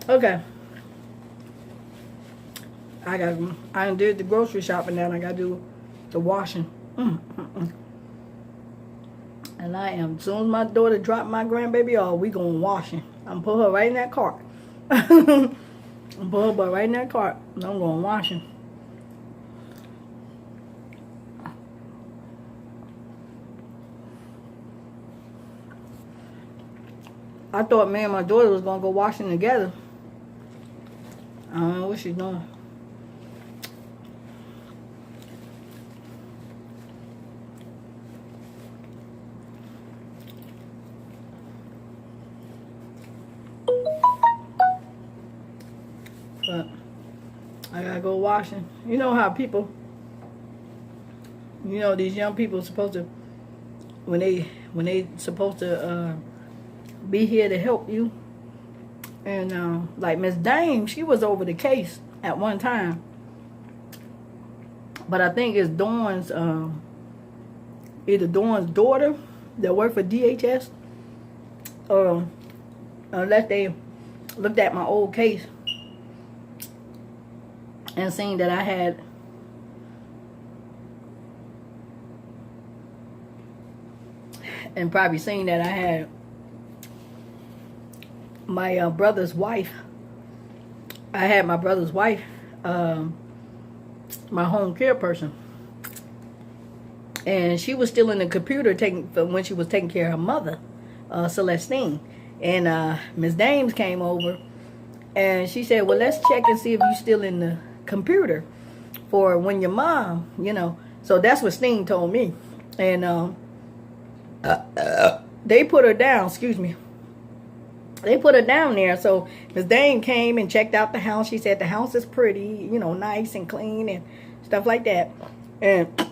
Okay. I did the grocery shopping now. I gotta do the washing. And I am, as soon as my daughter drop my grandbaby off, we going washing. I'm put her right in that cart. I'm put her right in that cart. And I'm going washing. I thought me and my daughter was gonna go washing together. I don't know what she's doing. But I gotta go washing. You know how people, you know, these young people are supposed to, when they supposed to be here to help you. And like Miss Dame, she was over the case at one time. But I think it's Dawn's, either Dawn's daughter that worked for DHS, or unless they looked at my old case and seen that I had probably seen that I had my brother's wife. I had my brother's wife, my home care person, and she was still in the computer when she was taking care of her mother, Celestine. And Miss Dames came over, and she said, "Well, let's check and see if you're still in the computer for when your mom, you know." So that's what Steen told me, and they put her down. Excuse me. They put her down there. So Miss Dane came and checked out the house. She said the house is pretty, you know, nice and clean and stuff like that. And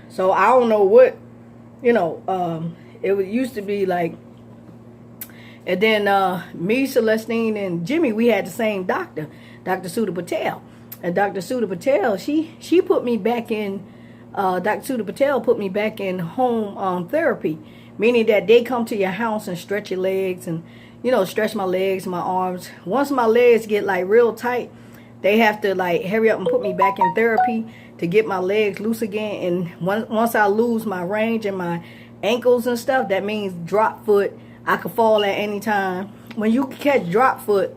so I don't know what, you know, it used to be like. And then me, Celestine, and Jimmy, we had the same doctor, Dr. Sudha Patel. And Dr. Sudha Patel, she put me back in, Dr. Sudha Patel put me back in home therapy, meaning that they come to your house and stretch your legs and, you know, stretch my legs, my arms. Once my legs get like real tight, they have to like hurry up and put me back in therapy to get my legs loose again. And once I lose my range and my ankles and stuff, that means drop foot. I could fall at any time. When you catch drop foot,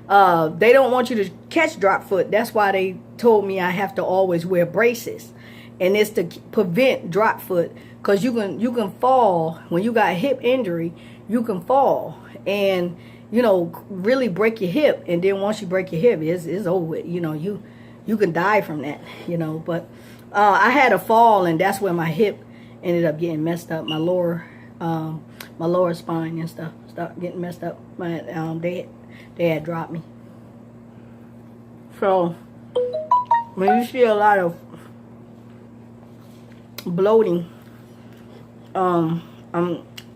they don't want you to catch drop foot. That's why they told me I have to always wear braces, and it's to prevent drop foot, because you can fall when you got a hip injury. You can fall and, you know, really break your hip, and then once you break your hip, it's over with. You know, you can die from that. You know, but I had a fall, and that's where my hip ended up getting messed up. My lower spine and stuff started getting messed up. They had dropped me. So when you see a lot of bloating,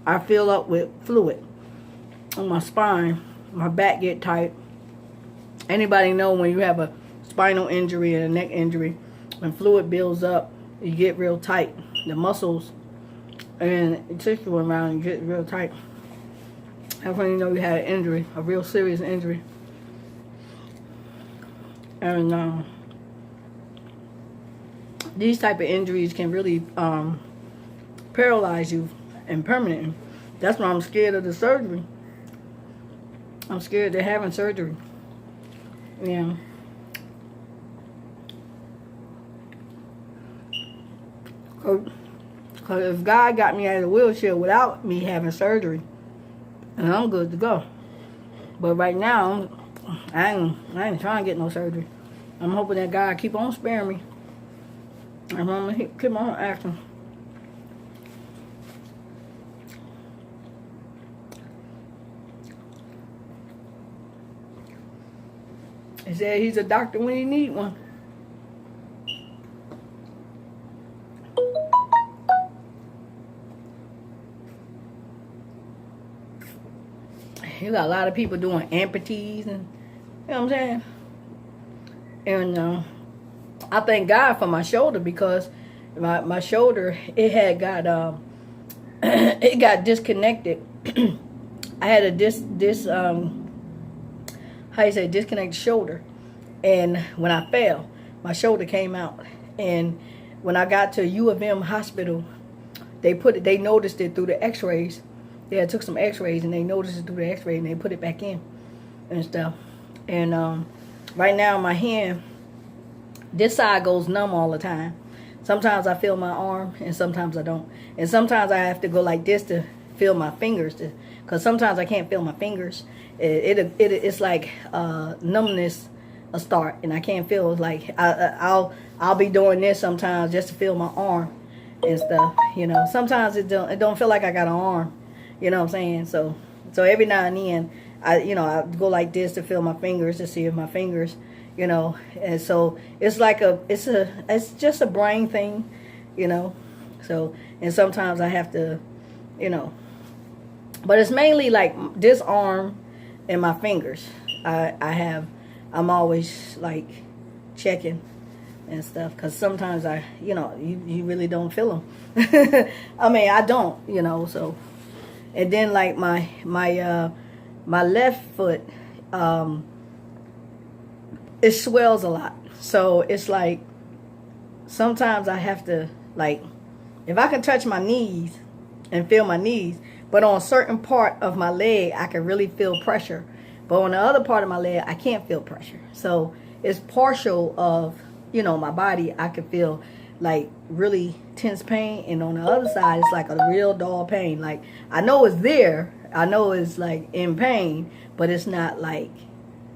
I fill up with fluid on my spine. My back get tight. Anybody know when you have a spinal injury and a neck injury, when fluid builds up, you get real tight. The muscles and the tissue around you get real tight. That's when you know you had an injury, a real serious injury. And these type of injuries can really paralyze you and permanently. That's why I'm scared of the surgery. I'm scared of having surgery. Yeah. Because if God got me out of the wheelchair without me having surgery, and I'm good to go. But right now, I ain't trying to get no surgery. I'm hoping that God keep on sparing me. I'm going to keep on acting. He said he's a doctor when you need one. You got a lot of people doing amputees, and you know what I'm saying? And I thank God for my shoulder, because my shoulder, it had got it got disconnected. I had a how you say, disconnected shoulder. And when I fell, my shoulder came out. And when I got to U of M hospital, they noticed it through the x-rays. They had took some x-rays and they noticed it through the x-ray and they put it back in and stuff. And right now my hand, this side goes numb all the time. Sometimes I feel my arm and sometimes I don't. And sometimes I have to go like this to feel my fingers, because sometimes I can't feel my fingers. It's like numbness a start, and I can't feel. Like I'll be doing this sometimes just to feel my arm and stuff. You know, sometimes it don't feel like I got an arm. You know what I'm saying? So every now and then I go like this to feel my fingers to see if my fingers, you know. And so it's like it's just a brain thing, you know. So, and sometimes I have to, you know, but it's mainly like this arm and my fingers. I'm always like checking and stuff, because sometimes you really don't feel them. I mean, I don't, you know. So, and then like my left foot, it swells a lot. So it's like sometimes I have to, like, if I can touch my knees and feel my knees, but on a certain part of my leg I can really feel pressure, but on the other part of my leg I can't feel pressure. So it's partial of, you know, my body. I can feel like really tense pain, and on the other side it's like a real dull pain. Like I know it's there, I know it's like in pain, but it's not like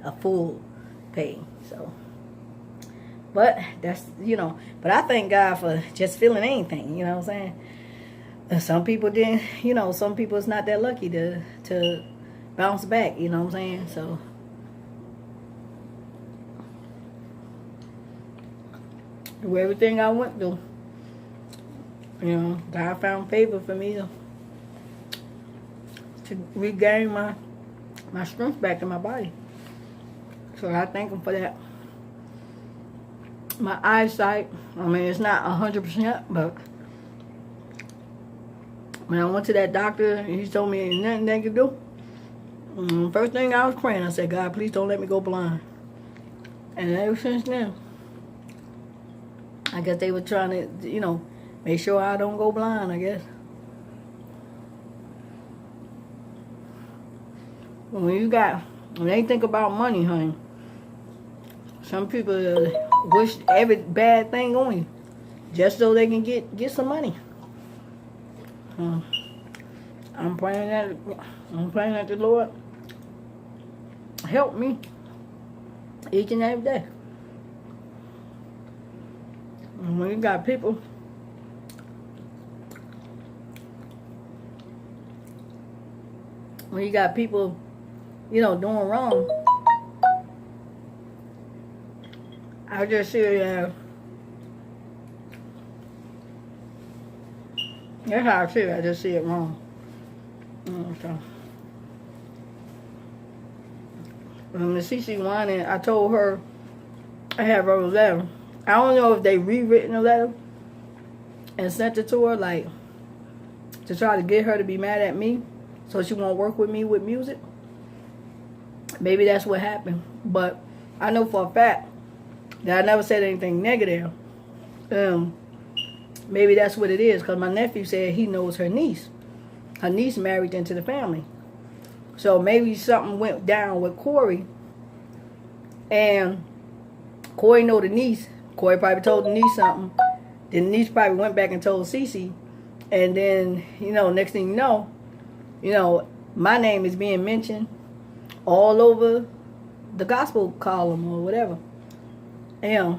a full pain. So, but that's, you know, but I thank God for just feeling anything, you know what I'm saying? And some people didn't, you know, some people it's not that lucky to bounce back, you know what I'm saying? So through everything I went through, you know, God found favor for me to regain my strength back in my body. So I thank him for that. My eyesight, I mean, it's not 100%, but when I went to that doctor, he told me ain't nothing they could do. First thing I was praying, I said, God, please don't let me go blind. And ever since then, I guess they were trying to, you know, make sure I don't go blind, I guess. When they think about money, honey, some people wish every bad thing on you just so they can get some money. I'm praying that the Lord help me each and every day. And when you got people you know, doing wrong, I just see it. That's how I see it. I just see it wrong. So, when the CC whining, I told her I had wrote a letter. I don't know if they rewritten the letter and sent it to her, like, to try to get her to be mad at me so she won't work with me with music. Maybe that's what happened. But I know for a fact that I never said anything negative. Maybe that's what it is, because my nephew said he knows her niece. Her niece married into the family. So maybe something went down with Corey, and Corey know the niece. Corey probably told the niece something. Then the niece probably went back and told Cece. And then, you know, next thing you know, my name is being mentioned all over the gospel column or whatever. And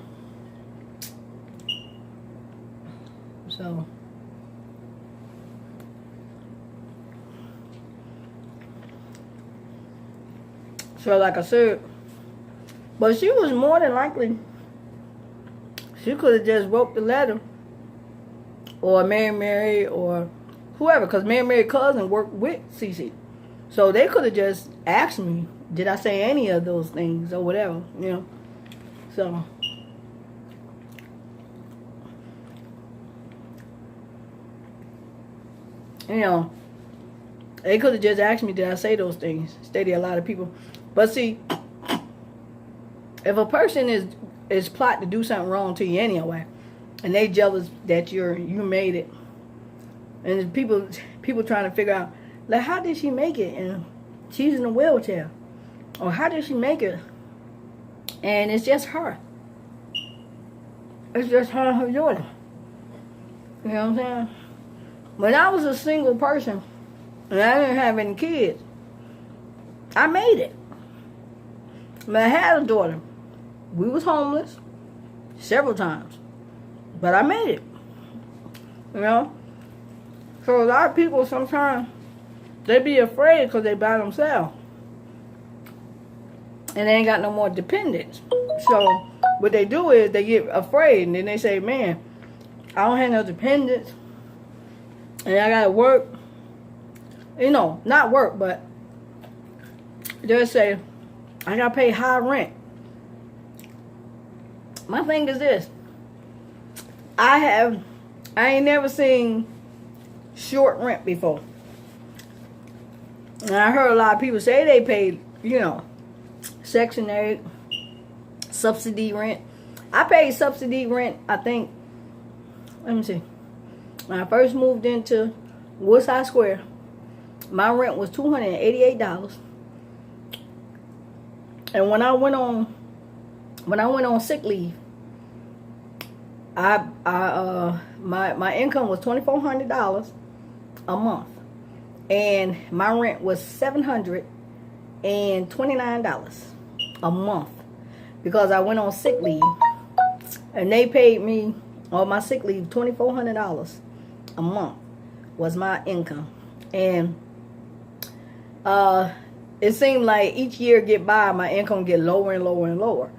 so like I said, but she was more than likely, she could have just wrote the letter, or Mary or whoever, because Mary's cousin worked with Cece. So they could have just asked me, did I say any of those things or whatever, you know. So you know, they could have just asked me, did I say those things? Steady a lot of people. But see, If a person is plotting to do something wrong to you anyway, and they jealous that you made it, and people trying to figure out, like, how did she make it and she's in a wheelchair, or how did she make it and it's just her, it's just her and her daughter. You know what I'm saying? When I was a single person and I didn't have any kids, I made it. When I had a daughter, we was homeless several times, but I made it. You know? So a lot of people sometimes, they be afraid because they by themselves. And they ain't got no more dependents. So what they do is they get afraid and then they say, man, I don't have no dependents and I gotta work. You know, not work, but they'll say, I gotta pay high rent. My thing is this. I ain't never seen short rent before. And I heard a lot of people say they paid, you know, Section 8, subsidy rent. I paid subsidy rent, I think, let me see. When I first moved into Woodside Square, my rent was $288. And when I went on sick leave, my income was $2,400 a month, and my rent was $729 a month because I went on sick leave, and they paid me on my sick leave $2,400 a month was my income, and it seemed like each year get by, my income get lower and lower and lower.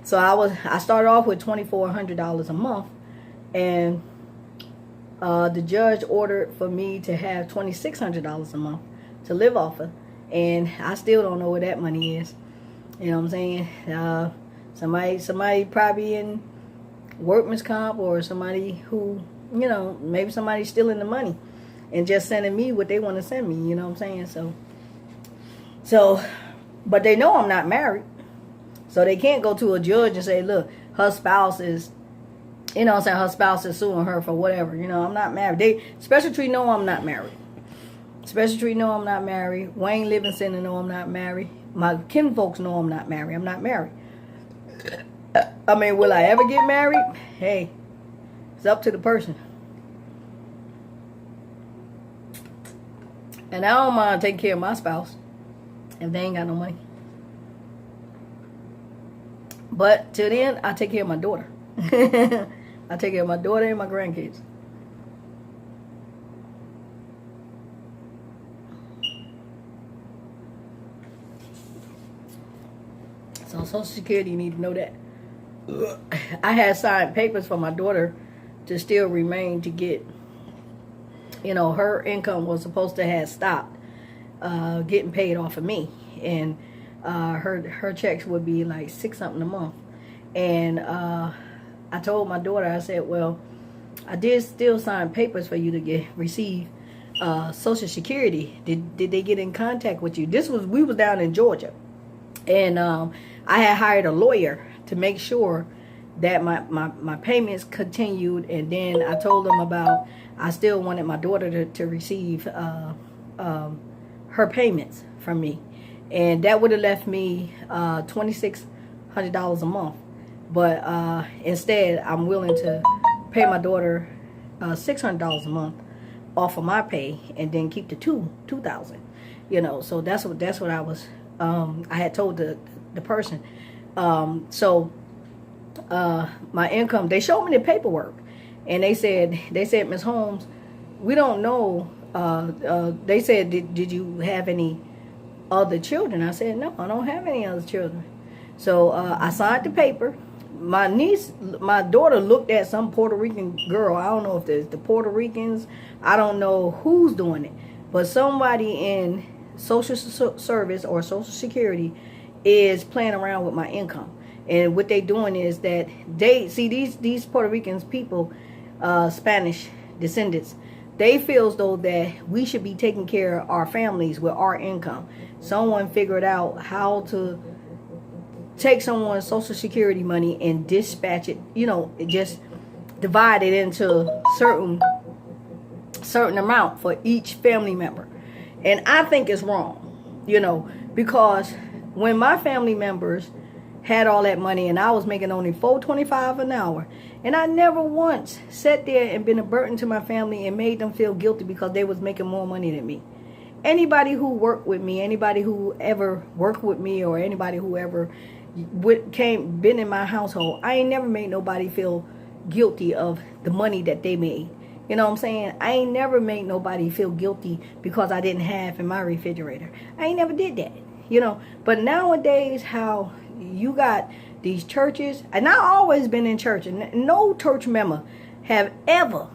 So I started off with $2,400 a month, and the judge ordered for me to have $2,600 a month to live off of, and I still don't know where that money is. You know what I'm saying? Somebody probably in workman's comp, or somebody who, you know, maybe somebody's stealing the money and just sending me what they want to send me. You know what I'm saying? So, but they know I'm not married. So they can't go to a judge and say, look, her spouse is, you know what I'm saying, her spouse is suing her for whatever. You know, I'm not married. Special Tree know I'm not married. Special Tree know I'm not married. Wayne Livingston know I'm not married. My kin folks know I'm not married. I'm not married. I mean, will I ever get married? Hey, it's up to the person. And I don't mind taking care of my spouse if they ain't got no money. But till then, I take care of my daughter. I take care of my daughter and my grandkids. So Social Security, you need to know that. I had signed papers for my daughter to still remain to get, you know, her income was supposed to have stopped getting paid off of me. And her checks would be like $6 something a month. And I told my daughter, I said, well, I did still sign papers for you to receive Social Security. Did they get in contact with you? We was down in Georgia. And I had hired a lawyer to make sure that my payments continued. And then I told them about, I still wanted my daughter to receive her payments from me. And that would have left me $2,600 a month. But instead, I'm willing to pay my daughter $600 a month off of my pay, and then keep the $2,000. You know, so that's what I was. I had told the person. So my income. They showed me the paperwork, and they said, Ms. Holmes, we don't know. They said, did you have any other children? I said, no, I don't have any other children. So I signed the paper. My daughter looked at some Puerto Rican girl. I don't know if it's the Puerto Ricans. I don't know who's doing it. But somebody in Social Service or Social Security is playing around with my income. And what they doing is that they see these Puerto Ricans people, Spanish descendants, they feel as though that we should be taking care of our families with our income. Someone figured out how to take someone's Social Security money and dispatch it, just divide it into certain amount for each family member. And I think it's wrong, because when my family members had all that money and I was making only $4.25 an hour, and I never once sat there and been a burden to my family and made them feel guilty because they was making more money than me. Anybody who worked with me, anybody who ever worked with me, or anybody who ever been in my household, I ain't never made nobody feel guilty of the money that they made. You know what I'm saying? I ain't never made nobody feel guilty because I didn't have in my refrigerator. I ain't never did that. But nowadays, how you got these churches, and I always been in church, and no church member have ever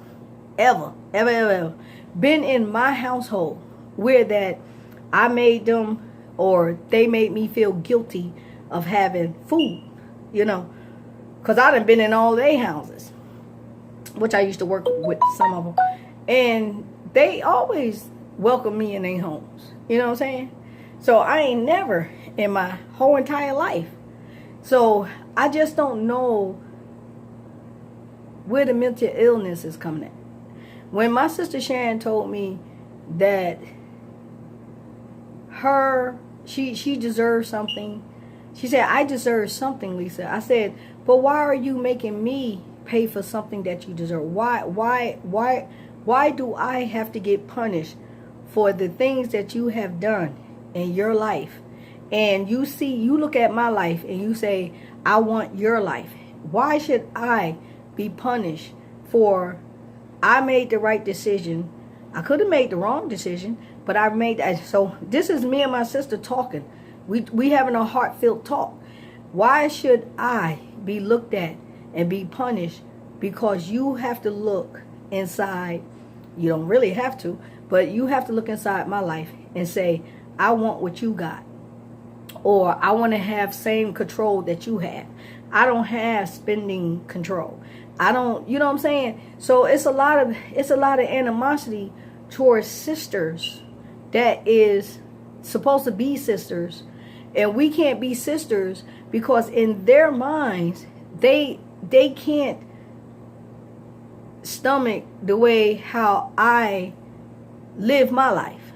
been in my household where that I made them or they made me feel guilty of having food, because I done been in all their houses, which I used to work with some of them, and they always welcome me in their homes. You know what I'm saying? So I ain't never in my whole entire life. So I just don't know where the mental illness is coming at. When my sister Sharon told me that she deserves something, she said, I deserve something, Lisa. I said, but why are you making me pay for something that you deserve? Why do I have to get punished for the things that you have done in your life? And you look at my life and you say, I want your life. Why should I be punished for, I made the right decision. I could have made the wrong decision, but I made that. So this is me and my sister talking. We having a heartfelt talk. Why should I be looked at and be punished because you have to look inside? You don't really have to, but you have to look inside my life and say, I want what you got. Or I want to have same control that you have. I don't have spending control. I don't, you know what I'm saying? So it's a lot of animosity towards sisters that is supposed to be sisters, and we can't be sisters because in their minds they can't stomach the way how I live my life.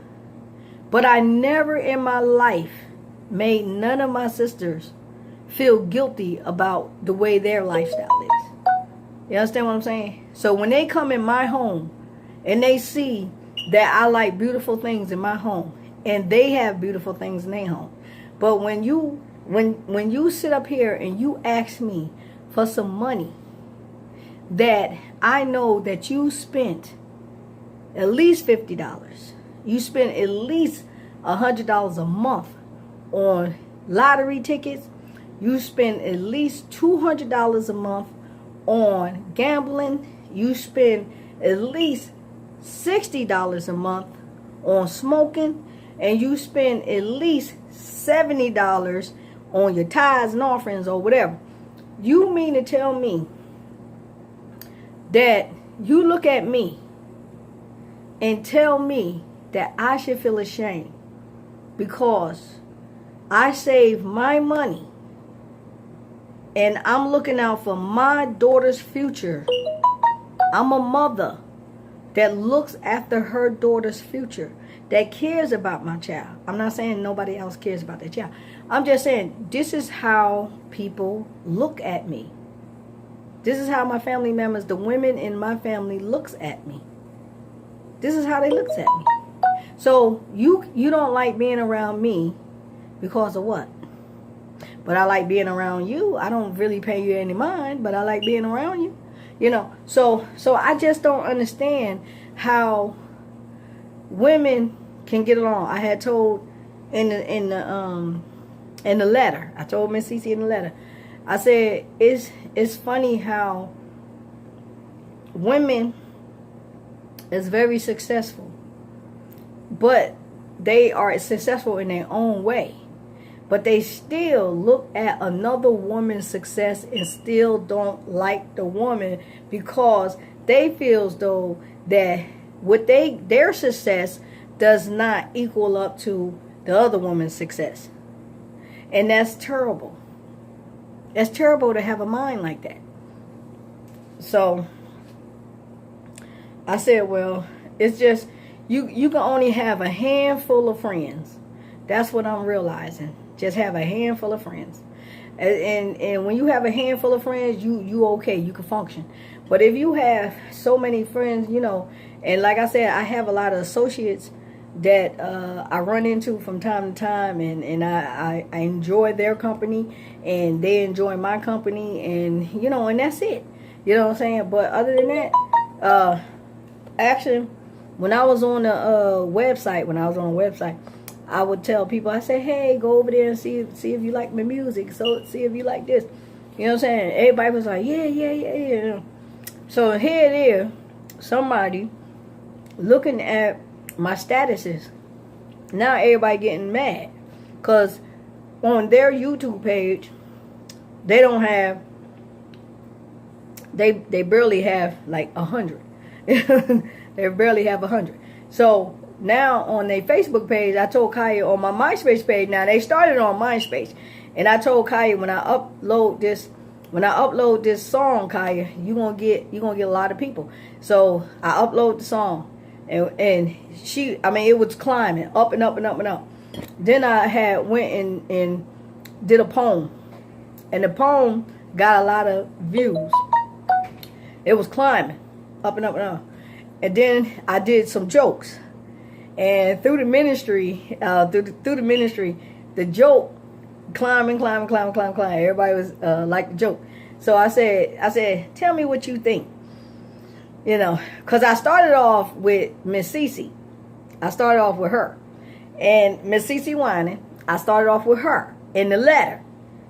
But I never in my life made none of my sisters feel guilty about the way their lifestyle is. You understand what I'm saying? So when they come in my home and they see that I like beautiful things in my home, and they have beautiful things in their home, but when you sit up here and you ask me for some money that I know that you spent at least $50, you spent at least $100 a month on lottery tickets, you spend at least $200 a month on gambling, you spend at least $60 a month on smoking, and you spend at least $70 on your tithes and offerings or whatever. You mean to tell me that you look at me and tell me that I should feel ashamed because I save my money and I'm looking out for my daughter's future? I'm a mother that looks after her daughter's future, that cares about my child. I'm not saying nobody else cares about their child. I'm just saying this is how people look at me. This is how my family members, the women in my family, looks at me. This is how they looks at me. So you don't like being around me because of what? But I like being around you. I don't really pay you any mind, but I like being around you. So I just don't understand how women can get along. I had told in the letter. I told Miss Cece in the letter. I said it's funny how women is very successful, but they are successful in their own way. But they still look at another woman's success and still don't like the woman because they feel as though that their success does not equal up to the other woman's success. And that's terrible. It's terrible to have a mind like that. So I said, well, it's just you can only have a handful of friends. That's what I'm realizing. Just have a handful of friends. And when you have a handful of friends, you okay, you can function. But if you have so many friends, and like I said, I have a lot of associates that I run into from time to time, and I enjoy their company, and they enjoy my company, and that's it. You know what I'm saying? But other than that, actually, when I was on the website, I would tell people, I say, hey, go over there and see if you like my music. So see if you like this. You know what I'm saying? Everybody was like, yeah. So here it is, somebody looking at my statuses. Now everybody getting mad. Because on their YouTube page, they don't have, they barely have like 100. They barely have 100. So now on their Facebook page, I told Kaya on my MySpace page. Now they started on MySpace, and I told Kaya when I upload this song, Kaya, you gonna get a lot of people. So I upload the song, and it was climbing up and up and up and up. Then I had went and did a poem, and the poem got a lot of views. It was climbing up and up and up. And then I did some jokes. And through the ministry, the joke climbing. Everybody was like the joke. So I said, tell me what you think. Because I started off with Miss Cece. I started off with her. And Miss Cece Whining, I started off with her. In the letter,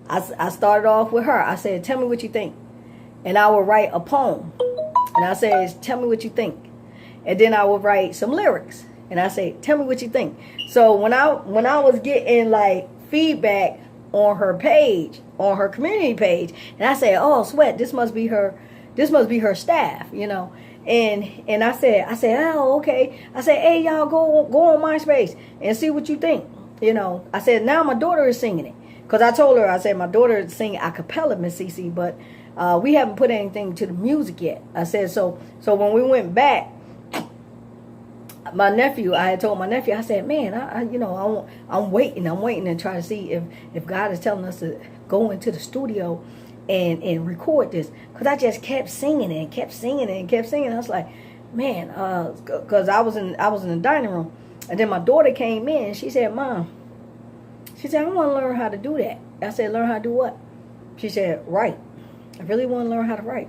I started off with her. I said, tell me what you think. And I would write a poem. And I said, tell me what you think. And then I would write some lyrics. And I say, tell me what you think. So when I was getting like feedback on her page, on her community page, and I said, oh, sweat, this must be her staff, And I said, oh, okay. I said, hey, y'all go on MySpace and see what you think. I said, now my daughter is singing it. Because I told her, I said, my daughter is singing a cappella, Miss Cece, but we haven't put anything to the music yet. I said, so when we went back, I had told my nephew, I said, man, I'm waiting to try to see if God is telling us to go into the studio and record this. Because I just kept singing it. I was like, man, because I was in the dining room. And then my daughter came in and she said, Mom, I want to learn how to do that. I said, learn how to do what? She said, write. I really want to learn how to write.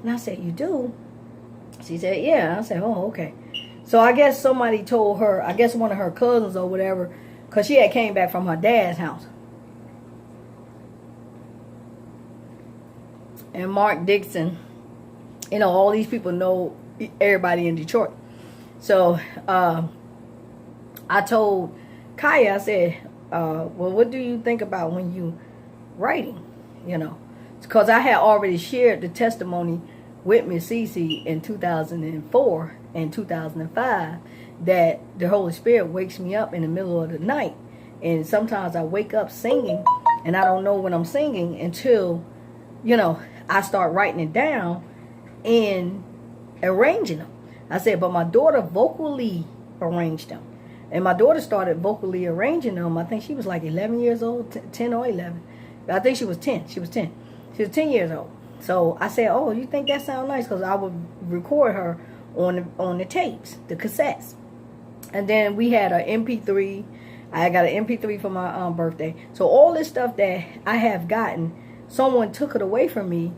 And I said, you do? She said, yeah. I said, oh, okay. So I guess somebody told her, I guess one of her cousins or whatever, because she had came back from her dad's house. And Mark Dixon, all these people know everybody in Detroit. So I told Kaya, I said, well, what do you think about when you writing? Because I had already shared the testimony with Miss Cece in 2004 and 2005 that the Holy Spirit wakes me up in the middle of the night. And sometimes I wake up singing and I don't know when I'm singing until, I start writing it down and arranging them. I said, but my daughter vocally arranged them. And my daughter started vocally arranging them. I think she was like 11 years old, 10 or 11. I think she was 10. She was 10 years old. So I said, oh, you think that sounds nice? Because I would record her on the tapes, the cassettes. And then we had an MP3. I got an MP3 for my birthday. So all this stuff that I have gotten, someone took it away from me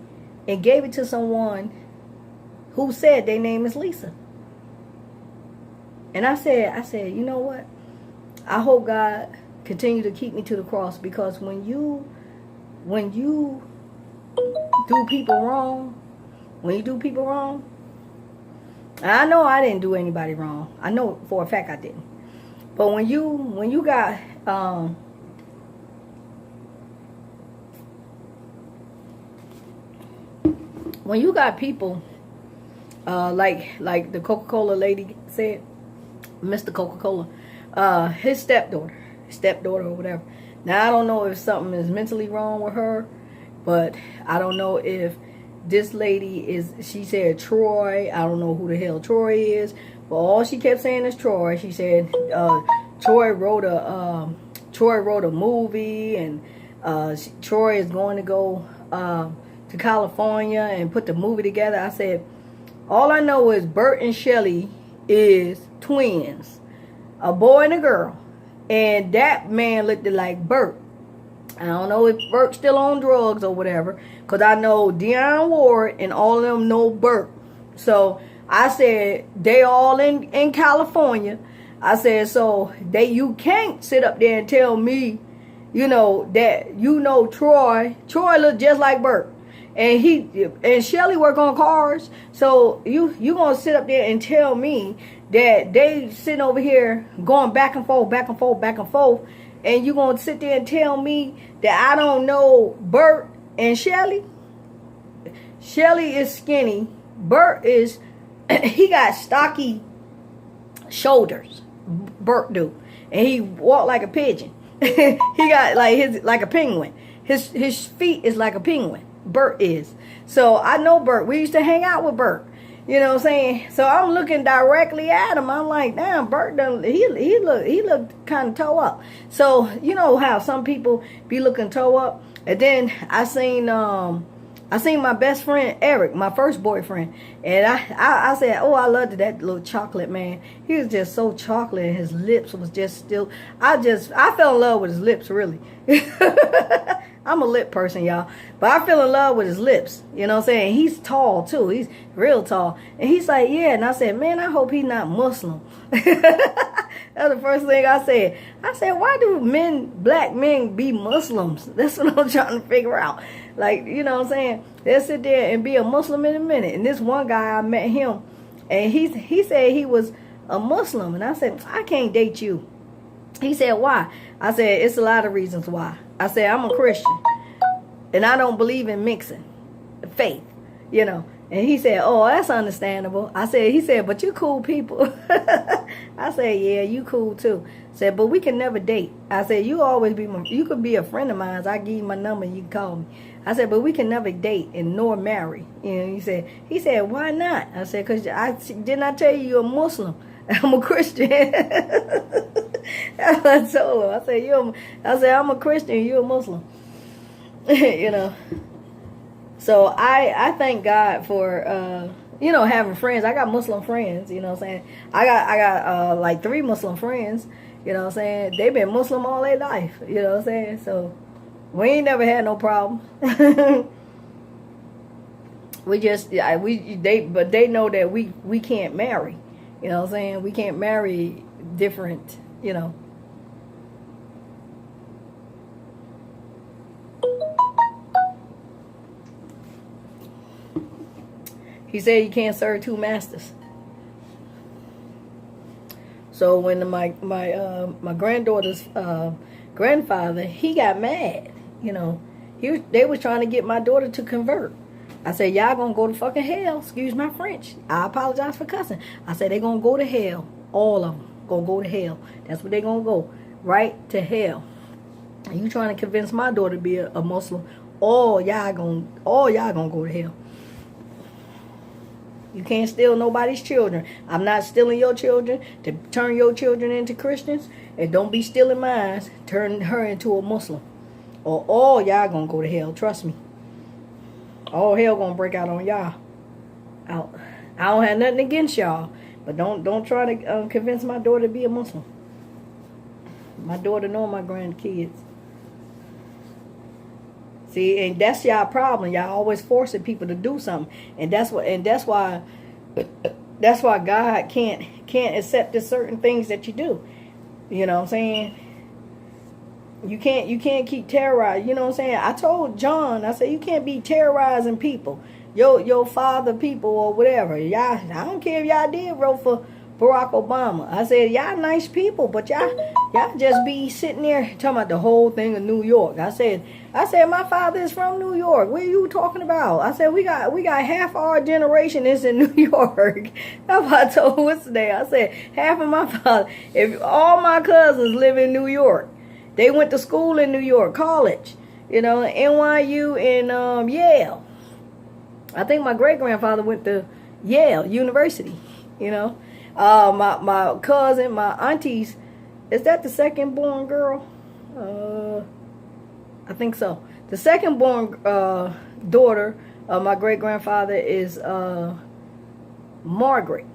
and gave it to someone who said their name is Lisa. And I said, you know what? I hope God continue to keep me to the cross, because when you do people wrong, I know I didn't do anybody wrong. I know for a fact I didn't. But when you got when you got people like the Coca-Cola lady said, Mr. Coca-Cola, his stepdaughter or whatever. Now I don't know if something is mentally wrong with her, But I don't know if this lady is, she said Troy. I don't know who the hell Troy is. But all she kept saying is Troy. She said Troy wrote a movie, and Troy is going to go to California and put the movie together. I said, all I know is Bert and Shelly is twins, a boy and a girl, and that man looked like Bert. I don't know if Bert's still on drugs or whatever, because I know Dionne Ward and all of them know Bert. So I said, they all in California. I said, so you can't sit up there and tell me, that Troy look just like Bert. And Shelly work on cars. So you gonna sit up there and tell me that they sitting over here going back and forth, back and forth, back and forth, and you gonna sit there and tell me that I don't know Bert and Shelly? Shelly is skinny. Bert is, he got stocky shoulders. Bert do, and he walk like a pigeon. He got like a penguin. His feet is like a penguin. Bert is. So I know Bert. We used to hang out with Bert. You know what I'm saying? So I'm looking directly at him. I'm like, damn, Bert done, he looked kind of toe up. So you know how some people be looking toe up. And then I seen my best friend Eric, my first boyfriend, and I said, oh, I loved that little chocolate man. He was just so chocolate, and his lips was just still. I fell in love with his lips, really. I'm a lip person, y'all, but I fell in love with his lips. You know what I'm saying? He's tall too. He's real tall, and he's like, yeah. And I said, man, I hope he's not Muslim. That's the first thing I said. I said, why do black men be Muslims? That's what I'm trying to figure out. Like, you know what I'm saying? They'll sit there and be a Muslim in a minute. And this one guy, I met him, and he said he was a Muslim. And I said, I can't date you. He said, why? I said, it's a lot of reasons why. I said, I'm a Christian, and I don't believe in mixing faith, And he said, oh, that's understandable. He said, but you cool people. I said, yeah, you cool too. Said, but we can never date. I said, you could be a friend of mine. I give you my number, you can call me. I said, but we can never date and nor marry. He said, why not? I said, because didn't I tell you you're a Muslim? I'm a Christian. I told him. I said, I'm a Christian, you're a Muslim. So I thank God for having friends. I got Muslim friends, you know what I'm saying? I got like 3 Muslim friends, you know what I'm saying? They've been Muslim all their life, you know what I'm saying? So we ain't never had no problem. But they know that we can't marry. You know what I'm saying? We can't marry different, He said you can't serve 2 masters. So when my granddaughter's grandfather, he got mad, they was trying to get my daughter to convert. I said, y'all gonna go to fucking hell. Excuse my French. I apologize for cussing. I said, they gonna go to hell. All of them gonna go to hell. That's where they gonna go. Right to hell. And you trying to convince my daughter to be a Muslim, all y'all gonna go to hell. You can't steal nobody's children. I'm not stealing your children to turn your children into Christians. And don't be stealing mine, turn her into a Muslim. Or all y'all gonna go to hell. Trust me. All hell gonna break out on y'all. I don't have nothing against y'all, but don't try to convince my daughter to be a Muslim. My daughter know my grandkids. See, and that's y'all problem. Y'all always forcing people to do something, and that's why God can't accept the certain things that you do. You know what I'm saying? You can't keep terrorizing. You know what I'm saying? I told John, I said, you can't be terrorizing people. Your father people or whatever. Y'all, I don't care if y'all did vote for Barack Obama. I said, y'all nice people, but y'all just be sitting there talking about the whole thing of New York. I said, my father is from New York. What are you talking about? I said, we got half our generation is in New York. That's what I told what's today. I said, half of my father, if all my cousins live in New York. They went to school in New York, college. You know, NYU and Yale. I think my great grandfather went to Yale University. You know, my cousin, my aunties. Is that the second born girl? I think so. The second born daughter of my great grandfather is Margaret,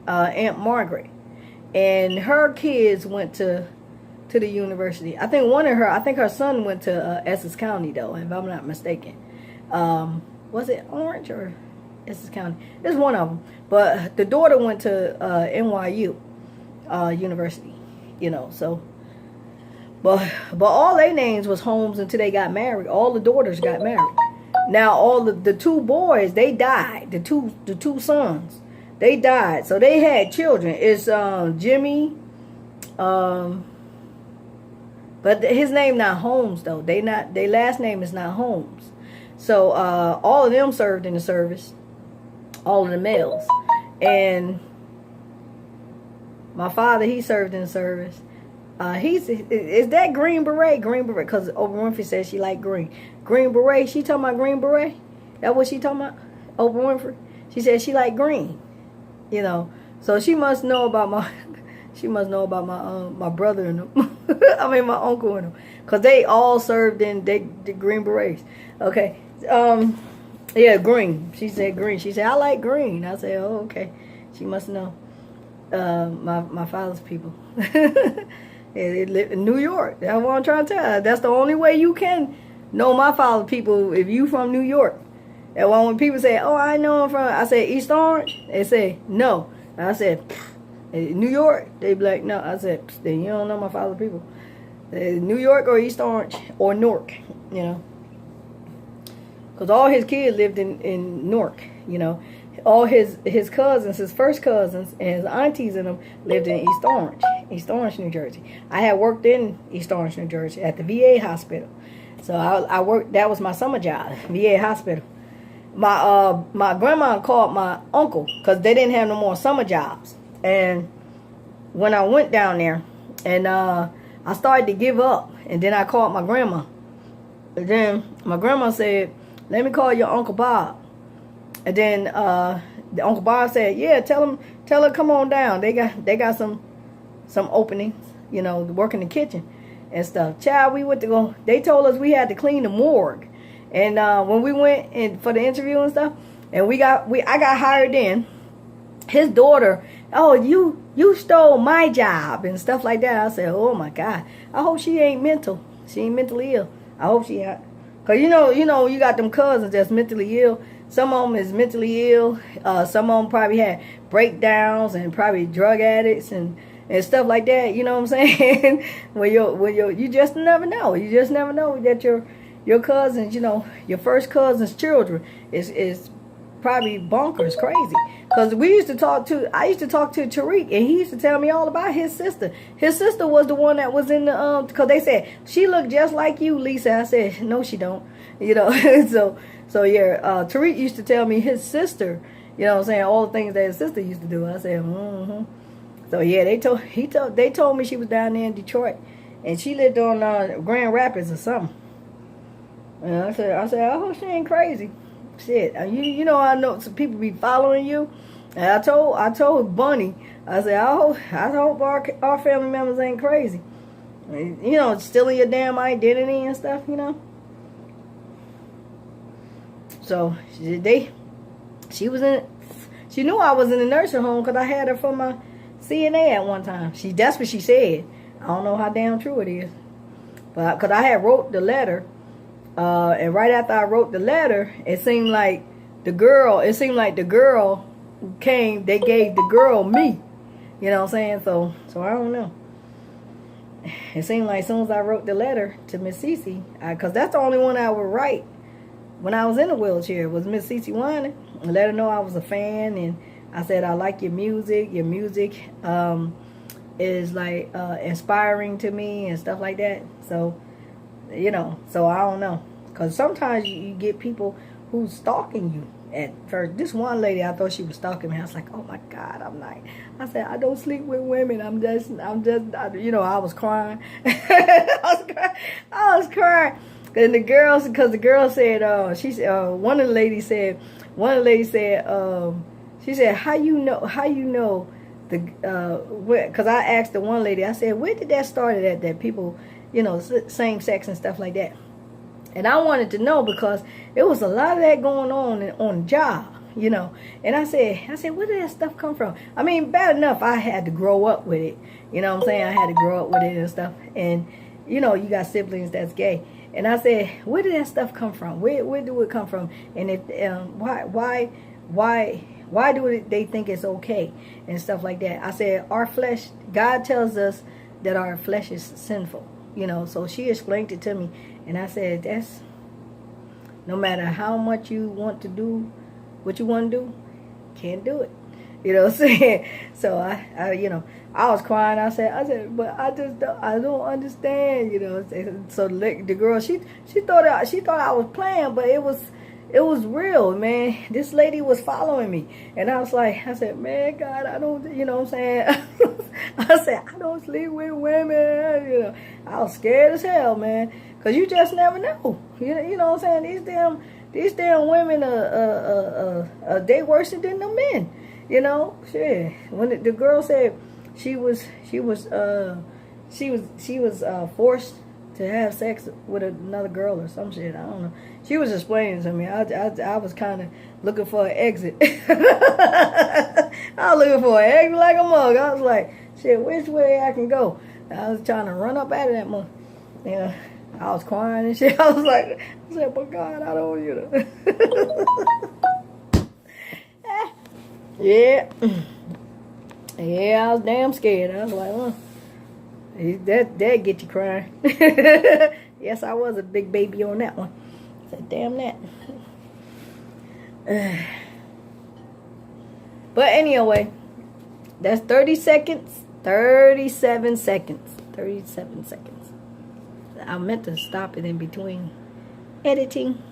Aunt Margaret, and her kids went to the university. I think her son went to Essex County though, if I'm not mistaken. Was it Orange or Essex County? It's one of them. But the daughter went to NYU University. You know, so. But all their names was Holmes until they got married. All the daughters got married. Now all the two boys, they died. The two sons, they died. So they had children. It's Jimmy, but his name not Holmes though. Their last name is not Holmes. So all of them served in the service. All of the males, and my father, he served in the service. Is that Green Beret? Green Beret, because Oprah Winfrey said she liked green. Green Beret, she talking about Green Beret? That what she talking about? Oprah Winfrey? She said she liked green. You know, so she must know about my, my brother and them. I mean my uncle and them, because they all served in the Green Berets. Okay, yeah, green. She said green. She said I like green. I said, oh, okay. She must know. My father's people. It lived in New York. That's what I'm trying to tell you. That's the only way you can know my father's people if you from New York. And when people say, oh, I know him from, I say East Orange. They say no. I said New York. They be like no. I said then you don't know my father's people. New York or East Orange or Newark. You know, because all his kids lived in Newark. You know. All his cousins, his first cousins, and his aunties and them lived in East Orange, New Jersey. I had worked in East Orange, New Jersey at the VA hospital. So I worked, that was my summer job, VA hospital. My grandma called my uncle because they didn't have no more summer jobs. And when I went down there and I started to give up, and then I called my grandma. And then my grandma said, let me call your Uncle Bob. And then the Uncle Bob said, yeah, tell her come on down. They got some openings, you know, to work in the kitchen and stuff. Child, we went to go. They told us we had to clean the morgue. And when we went in for the interview and stuff, and I got hired in, his daughter, oh, you stole my job and stuff like that. I said, oh my God, I hope she ain't mental. She ain't mentally ill. I hope she ain't. Cause you know, you got them cousins that's mentally ill. Some of them is mentally ill. Some of them probably had breakdowns and probably drug addicts and stuff like that. You know what I'm saying? You just never know. You just never know that your cousins, you know, your first cousin's children is probably bonkers crazy. Because I used to talk to Tariq, and he used to tell me all about his sister. His sister was the one that was in the because they said she looked just like you, Lisa. I said no, she don't. You know, so yeah, Tariq used to tell me his sister, you know what I'm saying, all the things that his sister used to do. I said, mm-hmm. So yeah, they told me she was down there in Detroit, and she lived on Grand Rapids or something. And I said, I hope she ain't crazy. Shit, you know, I know some people be following you. And I told Bunny, I said, I hope our family members ain't crazy. You know, stealing your damn identity and stuff, you know. So she knew I was in the nursing home because I had her for my CNA at one time. That's what she said. I don't know how damn true it is, but because I had wrote the letter, and right after I wrote the letter, it seemed like the girl came. They gave the girl me. You know what I'm saying? So I don't know. It seemed like as soon as I wrote the letter to Miss Cece, because that's the only one I would write when I was in a wheelchair, was Miss Cece Winan, and let her know I was a fan, and I said I like your music. Your music is like inspiring to me and stuff like that. So, you know, so I don't know, because sometimes you get people who's stalking you. At first, this one lady, I thought she was stalking me. I was like, oh my God, I said, I don't sleep with women. I'm just, you know, I was crying. I was crying. And the girls, because the girl said, she said, one of the ladies said, she said, how you know the, because I asked the one lady, I said, where did that start at, that people, you know, same sex and stuff like that. And I wanted to know because there was a lot of that going on the job, you know. And I said, where did that stuff come from? I mean, bad enough I had to grow up with it. You know what I'm saying? I had to grow up with it and stuff. And, you know, you got siblings that's gay. And I said, where did that stuff come from? Where do it come from? And if why do they think it's okay and stuff like that? I said, our flesh, God tells us that our flesh is sinful. You know, so she explained it to me. And I said, that's, no matter how much you want to do what you want to do, can't do it. You know what I'm saying? So I you know, I was crying. I said, but I don't understand. You know. So the girl, she thought I was playing, but it was real, man. This lady was following me, and I was like, I said, man, God, I don't, you know what I'm saying? I said, I don't sleep with women. You know, I was scared as hell, man, because you just never know. You know what I'm saying? These damn women they worse than the men. You know, shit. When the girl said she was forced to have sex with another girl or some shit, I don't know. She was explaining to me. I was kind of looking for an exit. I was looking for an exit like a mug. I was like, shit, which way I can go? I was trying to run up out of that mug. Yeah, I was crying and shit. I said, but God, I don't, you know. Yeah. Yeah, I was damn scared. I was like, that get you crying. Yes, I was a big baby on that one. I said, damn that. But anyway, that's 30 seconds. 37 seconds. 37 seconds. I meant to stop it in between editing.